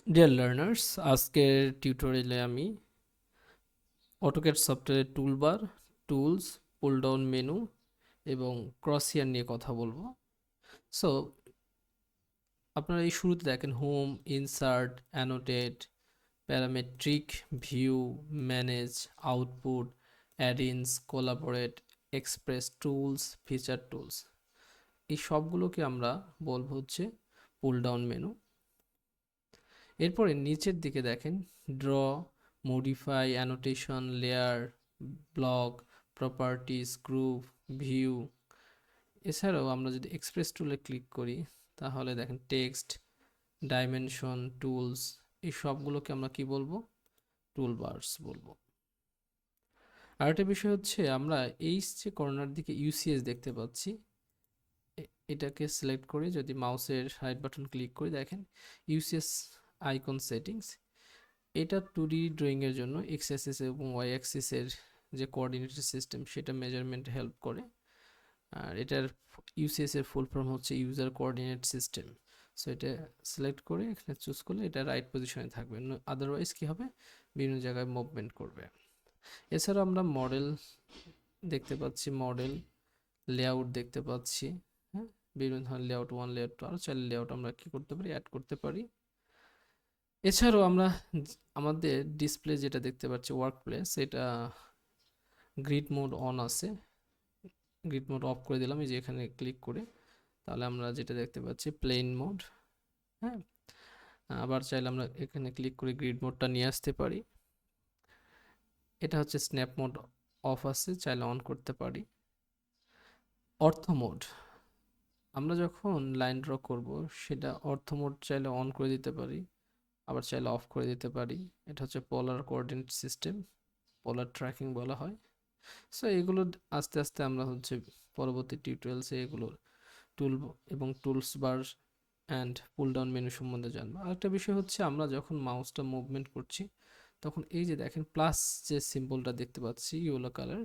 Dear learners, আজকের টিউটোরিয়ালে আমি অটোক্যাড সফটওয়্যারের toolbar, tools, pull down menu এবং ক্রসিয়ার নিয়ে কথা বলবো। সো আপনারা এই শুরুতে দেখেন home, insert, annotate, parametric, view, manage, output, add ins, collaborate, express tools, feature tools. এই সবগুলোকে আমরা বলবো হচ্ছে পুল ডাউন মেনু। এরপরে নিচের দিকে দেখেন draw, modify, annotation, layer, block, properties, group, view. এছাড়াও আমরা যদি এক্সপ্রেস টুলে ক্লিক করি তাহলে দেখেন টেক্সট, ডাইমেনশন, টুলস, এই সবগুলোকে আমরা কি বলবো? টুলবার্স বলবো। আরেকটা বিষয় হচ্ছে আমরা এই যে কর্নার দিকে ইউসিএস দেখতে পাচ্ছি, এটাকে সিলেক্ট করে যদি মাউসের রাইট বাটন ক্লিক করে দেখেন ইউসিএস আইকন সেটিংস। এটা 2D ড্রয়িংয়ের জন্য এক্স অ্যাক্সিস এবং ওয়াই অ্যাক্সিসের যে কোঅর্ডিনেটেড সিস্টেম সেটা মেজারমেন্ট হেল্প করে। আর এটার ইউসিএস এর ফুল ফর্ম হচ্ছে ইউজার কোঅর্ডিনেট সিস্টেম। সো এটা সিলেক্ট করে এখানে চুজ করলে এটা রাইট পজিশনে থাকবে, আদারওয়াইজ কি হবে, বিভিন্ন জায়গায় মুভমেন্ট করবে। এছাড়া আমরা মডেল দেখতে পাচ্ছি, মডেল লেআউট দেখতে পাচ্ছি, হ্যাঁ, বিভিন্ন ধরনের লেআউট 1, লেআউট 2, আরও 4 লেআউট আমরা কি করতে পারি, অ্যাড করতে পারি। এছাড়াও আমরা আমাদের ডিসপ্লে যেটা দেখতে পাচ্ছি ওয়ার্ক প্লেস, এটা গ্রিড মোড অন আছে, গ্রিড মোড অফ করে দিলাম এই যে এখানে ক্লিক করে, তাহলে আমরা যেটা দেখতে পাচ্ছি প্লেন মোড। হ্যাঁ, আবার চাইলে আমরা এখানে ক্লিক করে গ্রিড মোডটা নিয়ে আসতে পারি। এটা হচ্ছে স্ন্যাপ মোড অফ আছে, চাইলে অন করতে পারি। অর্থ মোড, আমরা যখন লাইন ড্র করব সেটা অর্থ মোড চাইলে অন করে দিতে পারি, আবার চাইলে অফ করে দিতে পারি। এটা হচ্ছে পোলার কোঅর্ডিনেট সিস্টেম, পোলার ট্র্যাকিং বলা হয়। সো এগুলো আস্তে আস্তে আমরা হচ্ছে পরবর্তী টিউটোরিয়ালসে এগুলো টুল এবং tools bar and pull down menu সম্বন্ধে জানবো। আরেকটা বিষয় হচ্ছে আমরা যখন মাউসটা মুভমেন্ট করছি তখন এই যে দেখেন প্লাস যে সিম্বলটা দেখতে পাচ্ছি ইয়েলো কালার,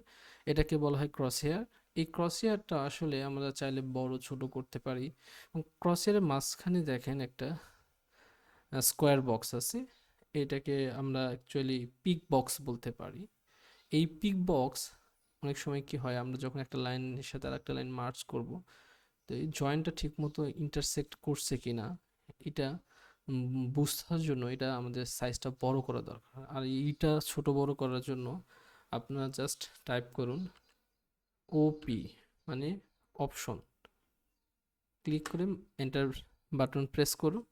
এটাকে বলা হয় ক্রস হেয়ার। এই ক্রস হেয়ারটা আসলে আমরা চাইলে বড় ছোট করতে পারি, এবং ক্রস হেয়ারের মাঝখানে দেখেন একটা স্কোয়ার বক্স আছে, এটাকে আমরা অ্যাকচুয়ালি পিক বক্স বলতে পারি। এই পিক বক্স অনেক সময় কি হয়, আমরা যখন একটা লাইনের সাথে আর একটা লাইন মার্চ করব, তো এই জয়েন্টটা ঠিক মতো ইন্টারসেক্ট করছে কিনা এটা বুঝার জন্য এটা আমাদের সাইজটা বড় করা দরকার। আর এইটা ছোট বড় করার জন্য আপনারা জাস্ট টাইপ করুন ওপি, মানে অপশন, ক্লিক করে এন্টার বাটন প্রেস করুন।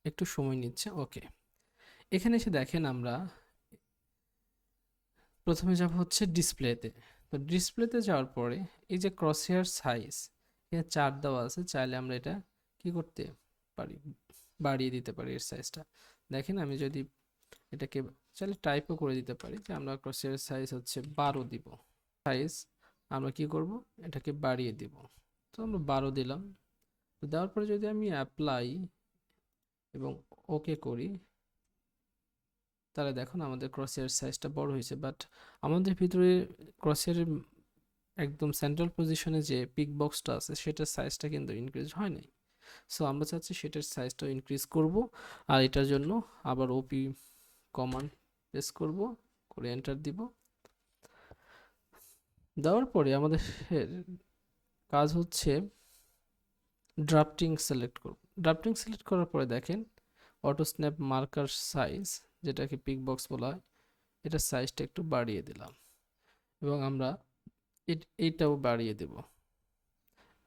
একটু সময় নিচ্ছে, ওকে। এখানে এসে দেখেন আমরা প্রথমে যাব হচ্ছে ডিসপ্লেতে। তো ডিসপ্লেতে যাওয়ার পরে এই যে ক্রস হেয়ার সাইজ, এখানে 4 দেওয়া আছে, চাইলে আমরা এটা কি করতে পারি, বাড়িয়ে দিতে পারি এর সাইজটা। দেখেন আমি যদি এটাকে চাইলে টাইপও করে দিতে পারি যে আমরা ক্রস হেয়ার সাইজ হচ্ছে 12 দিব। সাইজ আমরা কি করব, এটাকে বাড়িয়ে দিব। তো আমরা 12 দিলাম। তো দেওয়ার পরে যদি আমি অ্যাপ্লাই এবং ওকে করি তাহলে দেখুন আমাদের ক্রসহেয়ার সাইজটা বড় হয়েছে, বাট আমাদের ভিতরে ক্রসহেয়ারের একদম সেন্ট্রাল পজিশনে যে পিক বক্সটা আছে সেটার সাইজটা কিন্তু ইনক্রিজ হয় নাই। সো আমরা চাচ্ছি সেটার সাইজটা ইনক্রিজ করব, আর এটার জন্য আবার ওপি কমান্ড প্রেস করব, করে এন্টার দিব। দেওয়ার পরে আমাদের কাজ হচ্ছে ড্রাফটিং সিলেক্ট করব। ড্রাফটিং সিলেক্ট করার পরে দেখেন অটো স্ন্যাপ মার্কার সাইজ, যেটাকে পিক বক্স বলা হয়, এটার সাইজটা একটু বাড়িয়ে দিলাম, এবং আমরা এইটাও বাড়িয়ে দেব,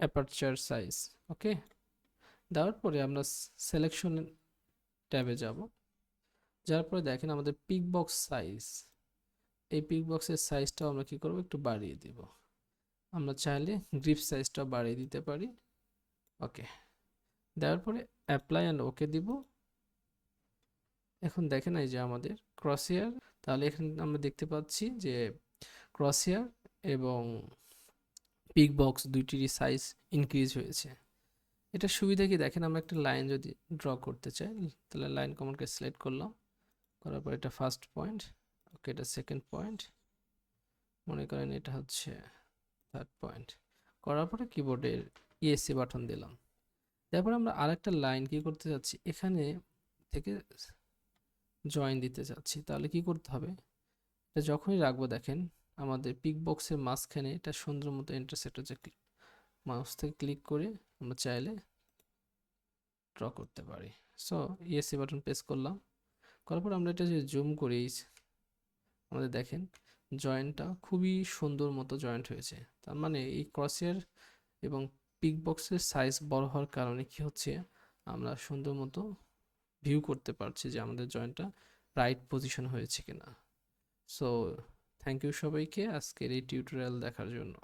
অ্যাপারচার সাইজ, ওকে। দেওয়ার পরে আমরা সিলেকশন ট্যাবে যাব, যার পরে দেখেন আমাদের পিক বক্স সাইজ, এই পিক বক্সের সাইজটাও আমরা কি করব, একটু বাড়িয়ে দিব। আমরা চাইলে গ্রিপ সাইজটাও বাড়িয়ে দিতে পারি, ওকে। দেওয়ার পরে অ্যাপ্লাই অ্যান্ড ওকে দিব। এখন দেখেন এই যে আমাদের ক্রসহেয়ার, তাহলে এখানে আমরা দেখতে পাচ্ছি যে ক্রসহেয়ার এবং পিক বক্স দুইটিরই সাইজ ইনক্রিজ হয়েছে। এটা সুবিধা কি দেখেন, আমরা একটা লাইন যদি ড্র করতে চাই তাহলে লাইন কমান্ডকে সিলেক্ট করলাম, করার পর এটা ফার্স্ট পয়েন্ট, ওকে, এটা সেকেন্ড পয়েন্ট, মনে করেন এটা হচ্ছে থার্ড পয়েন্ট, করার পরে কিবোর্ডের ইএসসি বাটন দিলাম, তারপর আমরা আরেকটা লাইন কি করতে যাচ্ছি, এখানে থেকে জয়েন দিতে চাচ্ছি। তাহলে কি করতে হবে, এটা যখনই রাখবো দেখেন আমাদের পিক বক্সের মাঝখানে এটা সুন্দর মতো ইন্টারসেক্ট হচ্ছে, মাউস থেকে ক্লিক করে আমরা চাইলে ড্র করতে পারি। সো ইএসসি বাটন প্রেস করলাম, করার পর আমরা এটা যদি জুম করি আমাদের দেখেন জয়েন্টটা খুবই সুন্দর মতো জয়েন্ট হয়েছে। তার মানে এই ক্রসের এবং পিক বক্সের সাইজ বড় হওয়ার কারণে কি হচ্ছে, আমরা সুন্দর মতো ভিউ করতে পারছি যে আমাদের জয়েন্টটা রাইট পজিশন হয়েছে কিনা। সো থ্যাংক ইউ সবাইকে আজকের এই টিউটোরিয়াল দেখার জন্য।